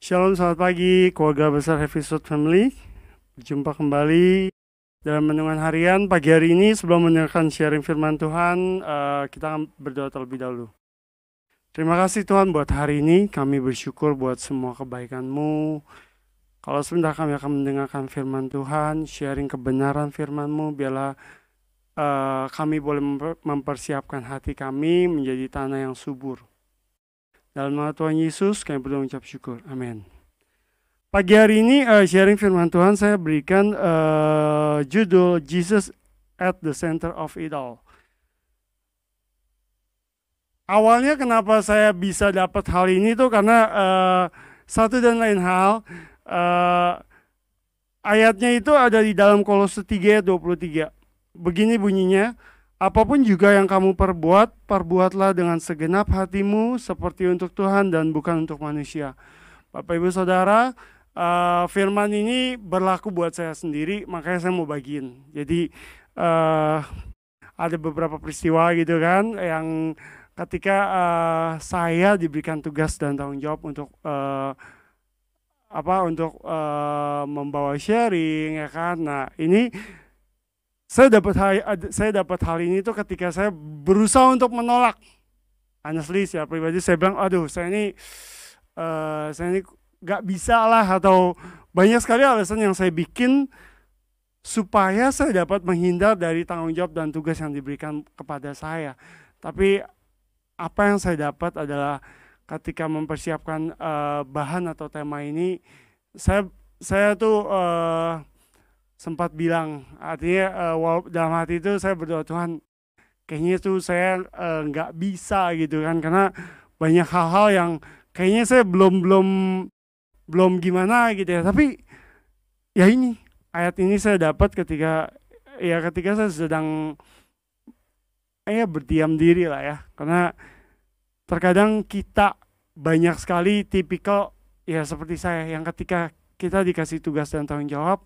Shalom, selamat pagi keluarga besar Happy Soul Family. Berjumpa kembali dalam renungan harian pagi hari ini. Sebelum mendengarkan sharing firman Tuhan, kita akan berdoa terlebih dahulu. Terima kasih Tuhan buat hari ini. Kami bersyukur buat semua kebaikan-Mu. Kalau sebentar kami akan mendengarkan firman Tuhan, sharing kebenaran firman-Mu, biarlah kami boleh mempersiapkan hati kami menjadi tanah yang subur. Dalam nama Tuhan Yesus kami berdoa mengucap syukur. Amin. Pagi hari ini sharing firman Tuhan saya berikan judul Jesus at the Center of It All. Awalnya kenapa saya bisa dapat hal ini tuh karena satu dan lain hal, ayatnya itu ada di dalam Kolose 3 ayat 23. Begini bunyinya, apapun juga yang kamu perbuat, perbuatlah dengan segenap hatimu seperti untuk Tuhan dan bukan untuk manusia. Bapak Ibu Saudara, firman ini berlaku buat saya sendiri, makanya saya mau bagiin. Jadi ada beberapa peristiwa gitu kan, yang ketika saya diberikan tugas dan tanggung jawab untuk membawa sharing, ya kan. Nah ini saya dapat hal ini tuh ketika saya berusaha untuk menolak. Honestly, secara pribadi saya bilang, aduh saya ini gak bisa lah, atau banyak sekali alasan yang saya bikin supaya saya dapat menghindar dari tanggung jawab dan tugas yang diberikan kepada saya. Tapi apa yang saya dapat adalah ketika mempersiapkan bahan atau tema ini, saya tuh sempat bilang, artinya dalam hati itu saya berdoa, Tuhan kayaknya tuh saya nggak bisa gitu kan, karena banyak hal-hal yang kayaknya saya belum gimana gitu ya. Tapi ya ini ayat ini saya dapat ketika saya sedang berdiam diri lah ya, karena terkadang kita banyak sekali tipikal ya seperti saya yang ketika kita dikasih tugas dan tanggung jawab,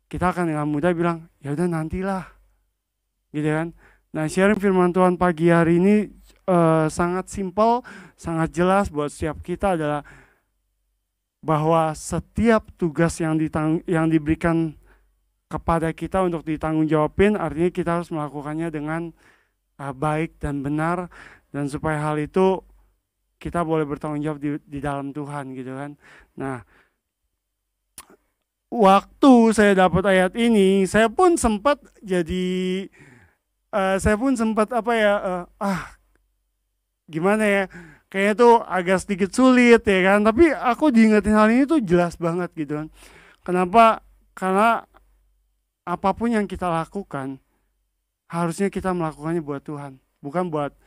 kita akan dengan mudah bilang, ya udah nantilah, gitu kan. Nah, sharing firman Tuhan pagi hari ini sangat simpel, sangat jelas buat setiap kita adalah bahwa setiap tugas yang diberikan kepada kita untuk ditanggung jawabin, artinya kita harus melakukannya dengan baik dan benar, dan supaya hal itu kita boleh bertanggung jawab di dalam Tuhan, gitu kan. Nah, waktu saya dapat ayat ini, saya pun sempat gimana ya, kayaknya tuh agak sedikit sulit ya kan. Tapi aku diingetin hal ini tuh jelas banget gitu kan. Kenapa? Karena apapun yang kita lakukan, harusnya kita melakukannya buat Tuhan, bukan buat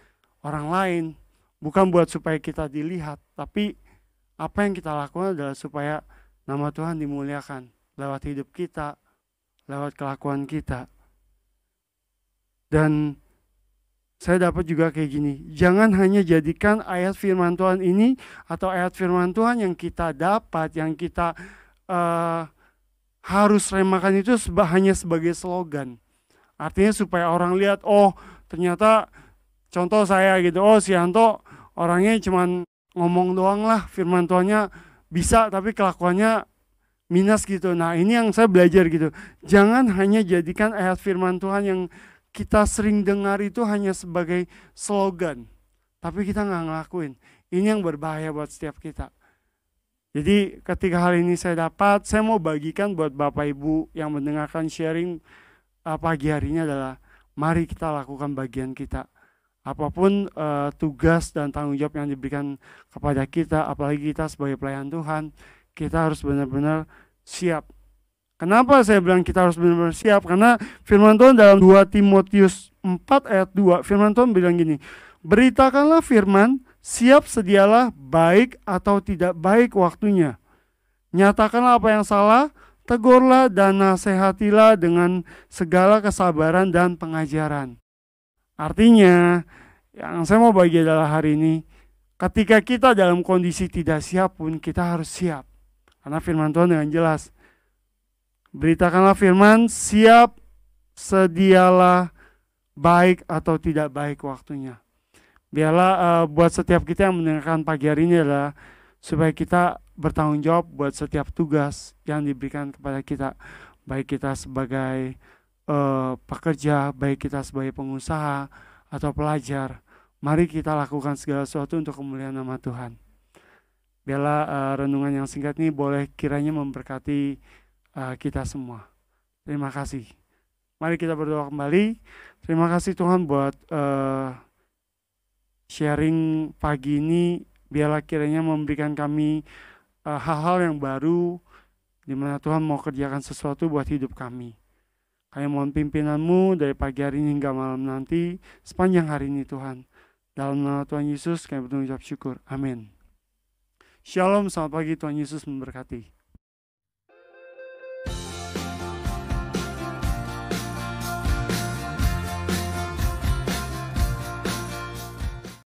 orang lain, bukan buat supaya kita dilihat, tapi apa yang kita lakukan adalah supaya nama Tuhan dimuliakan lewat hidup kita, lewat kelakuan kita. Dan saya dapat juga kayak gini, jangan hanya jadikan ayat firman Tuhan ini atau ayat firman Tuhan yang kita dapat, yang kita harus remakan itu hanya sebagai slogan. Artinya supaya orang lihat, oh ternyata contoh saya gitu, oh si Anto orangnya cuman ngomong doang lah, firman Tuhannya bisa tapi kelakuannya minus gitu. Nah ini yang saya belajar gitu, jangan hanya jadikan ayat firman Tuhan yang kita sering dengar itu hanya sebagai slogan, tapi kita nggak ngelakuin. Ini yang berbahaya buat setiap kita. Jadi ketika hal ini saya dapat, saya mau bagikan buat Bapak Ibu yang mendengarkan sharing pagi hari ini adalah, mari kita lakukan bagian kita. Apapun tugas dan tanggung jawab yang diberikan kepada kita, apalagi kita sebagai pelayan Tuhan, kita harus benar-benar siap. Kenapa saya bilang kita harus benar-benar siap? Karena firman Tuhan dalam 2 Timotius 4 ayat 2, firman Tuhan bilang gini, beritakanlah firman, siap sedialah baik atau tidak baik waktunya. Nyatakanlah apa yang salah, tegurlah dan nasihatilah dengan segala kesabaran dan pengajaran. Artinya, yang saya mau bagi adalah hari ini, ketika kita dalam kondisi tidak siap pun, kita harus siap. Karena firman Tuhan dengan jelas, beritakanlah firman, siap sedialah baik atau tidak baik waktunya. Biarlah buat setiap kita yang mendengarkan pagi hari ini adalah supaya kita bertanggung jawab buat setiap tugas yang diberikan kepada kita, baik kita sebagai pekerja, baik kita sebagai pengusaha atau pelajar. Mari kita lakukan segala sesuatu untuk kemuliaan nama Tuhan. Biarlah renungan yang singkat ini boleh kiranya memberkati kita semua. Terima kasih. Mari kita berdoa kembali. Terima kasih Tuhan buat sharing pagi ini. Biarlah kiranya memberikan kami hal-hal yang baru, di mana Tuhan mau kerjakan sesuatu buat hidup kami. Kami mohon pimpinanmu dari pagi hari ini hingga malam nanti, sepanjang hari ini Tuhan. Dalam nama Tuhan Yesus kami mengucap syukur. Amin. Shalom, selamat pagi, Tuhan Yesus memberkati.